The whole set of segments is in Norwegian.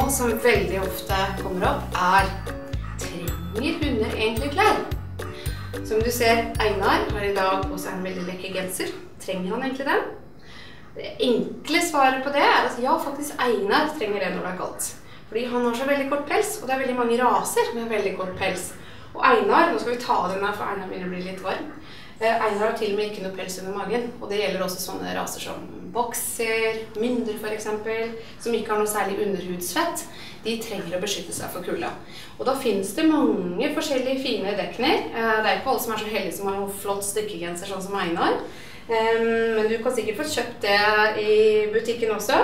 spørsmål som veldig ofte kommer opp trenger hunder egentlig klær? Som du ser, Einar har i dag på seg en veldig lekker genser. Trenger han egentlig den? Det enkle svaret på det at ja, faktisk Einar trenger det når det kaldt. Fordi han har så veldig kort pels, og det veldig mange raser med veldig kort pels. Og Einar, nå skal vi ta den her, for Einar begynner å bli litt varm. Einar har til og med ikke noe pels under magen, og det gjelder også sånne raser som bokser, mynder for eksempel, som ikke har noe særlig underhudsfett. De trenger å beskytte seg for kulda. Og da finnes det mange forskjellige fine dekner. Det ikke alle som så heldige som har noen flott stykkegenser sånn som Einar. Men du kan sikkert få kjøpt det i butikken også.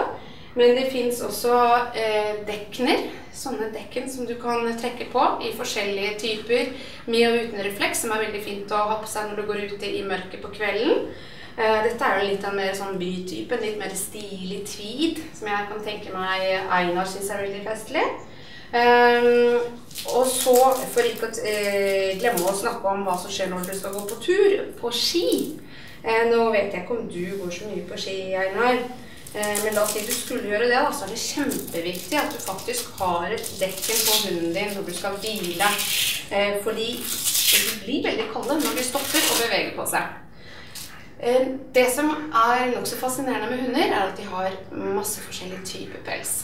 Men det finnes også dekner, sånne dekken som du kan trekke på i forskjellige typer, med og uten refleks, som veldig fint å ha på seg når du går ute i mørket på kvelden. Dette jo litt av en mer sånn bytype, litt mer stilig tweed, som jeg kan tenke meg Einar synes veldig festlig. Og så, for ikke å glemme å snakke om hva som skjer når du skal gå på tur, på ski. Nå vet jeg ikke om du går så mye på ski, Einar. Men la oss si du skulle gjøre det, da, så det kjempeviktig at du faktisk har et dekken på hunden din når du skal hvile. Fordi de blir veldig kalde når de stopper og beveger på seg. Det som nok så fascinerende med hunder at de har masse forskjellige typer pels.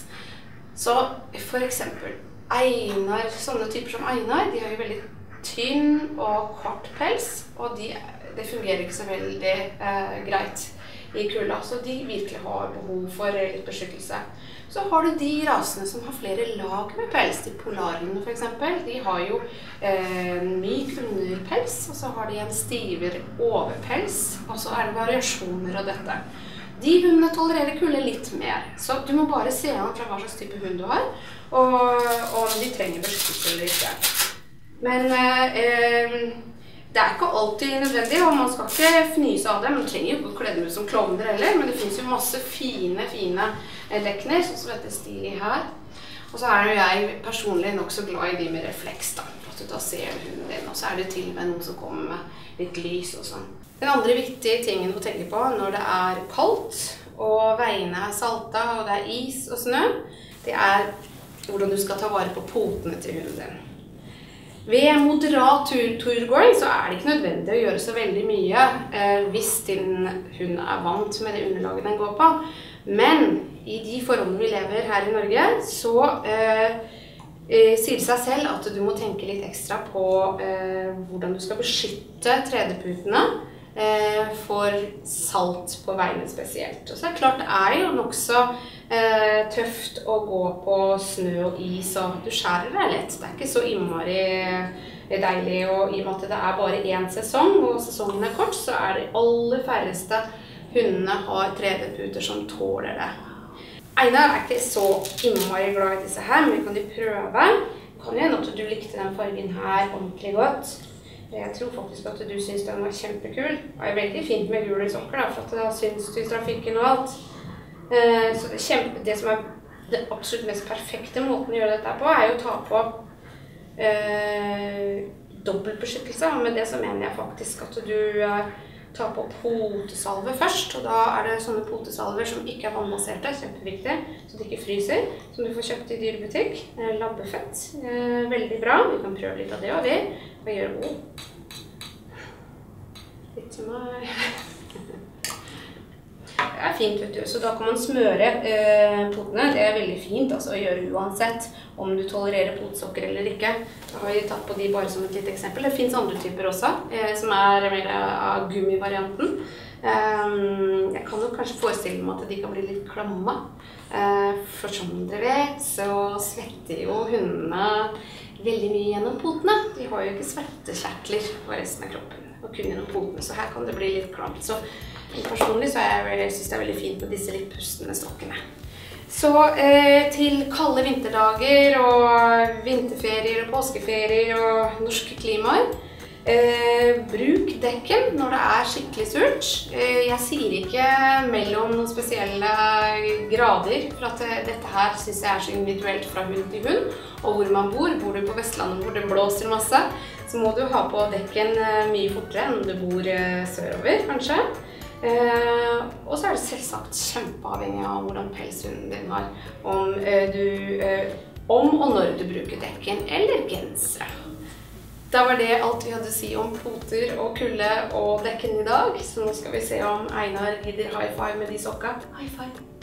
Så for eksempel Einar, sånne typer som Einar, de har jo veldig tynn og kort pels, og det fungerer ikke så veldig greit i kulda, så de virkelig har behov for litt beskyttelse. Så har du de rasene som har flere lag med pels, de polarhundene for eksempel. De har jo myk underpels, og så har de en stivere overpels, og så det variasjoner av dette. De hundene tolererer kulde litt mer, så du må bare se an fra hva slags type hund du har, og om de trenger beskyttelse eller ikke. Men det ikke alltid nødvendig, og man skal ikke fnyse av det. Man trenger jo ikke å kle dem ut som klovner heller, men det finnes jo masse fine dekner, sånn som dette stilig her. Og så jo jeg personlig nok så glad i de med refleks, da. At du da ser hunden din, og så det til og med noen som kommer med litt lys og sånn. Den andre viktige tingen å tenke på når det kaldt, og veiene salta, og det is og snø, det hvordan du skal ta vare på potene til hunden din. Ved moderat turgåing så det ikke nødvendig å gjøre så veldig mye hvis din hund vant med det underlaget den går på. Men i de forholdene vi lever her i Norge, så sier det seg selv at du må tenke litt ekstra på hvordan du skal beskytte tredeputene for salt på veiene spesielt. Og så klart det jo nok så tøft å gå på snø og is, og du skjærer deg lett. Det ikke så innmari deilig, og i og med at det bare én sesong, og sesongen kort, så de aller færreste hundene har tredeputer som tåler det. Einar ikke så innmari glad i disse her, men kan de prøve. Kan jo hende at du likte den fargen her ordentlig godt. Jeg tror faktisk at du synes den var kjempekul. Det veldig fint med gule sokker, da, for at det synes du i trafikken og alt. Så det som det absolutt mest perfekte måten å gjøre dette på, jo å ta på dobbeltbeskyttelse. Og med det så mener jeg faktisk at du tar på potesalve først, og da det sånne potesalver som ikke vannbaserte, kjempeviktig, så det ikke fryser, som du får kjøpt i dyrebutikk. Labbefett, veldig bra. Vi kan prøve litt av det, og vi gjør litt som det fint, vet du. Så da kan man smøre potene. Det veldig fint altså, å gjøre uansett om du tolererer potsokker eller ikke. Da har vi tatt på de bare som et litt eksempel. Det finnes andre typer også, som mer av gummivarianten. Jeg kan jo kanskje forestille meg at de kan bli litt klamme. For som dere vet, så svetter jo hundene veldig mye gjennom potene. De har jo ikke svettekjertler på resten av kroppen, og kun gjennom potene, så her kan det bli litt klamt. Så personlig så synes det veldig fint med disse litt pustende stokkene. Så til kalde vinterdager og vinterferier og påskeferier og norske klimaer, bruk dekken når det skikkelig surt. Jeg sier ikke mellom noen spesielle grader, for at dette her synes jeg så individuelt fra hund til hund, og hvor man bor. Bor du på Vestlandet hvor det blåser masse, så må du ha på dekken mye fortere enn du bor sørover, kanskje. Og så er selvsagt kjempeavhengig av hvordan pelshunden din har. Om og når du bruker dekken eller gensere. Da var det alt vi hadde å si om poter og kulde og dekken i dag. Så nå skal vi se om Einar gidder high five med de sokka. High five!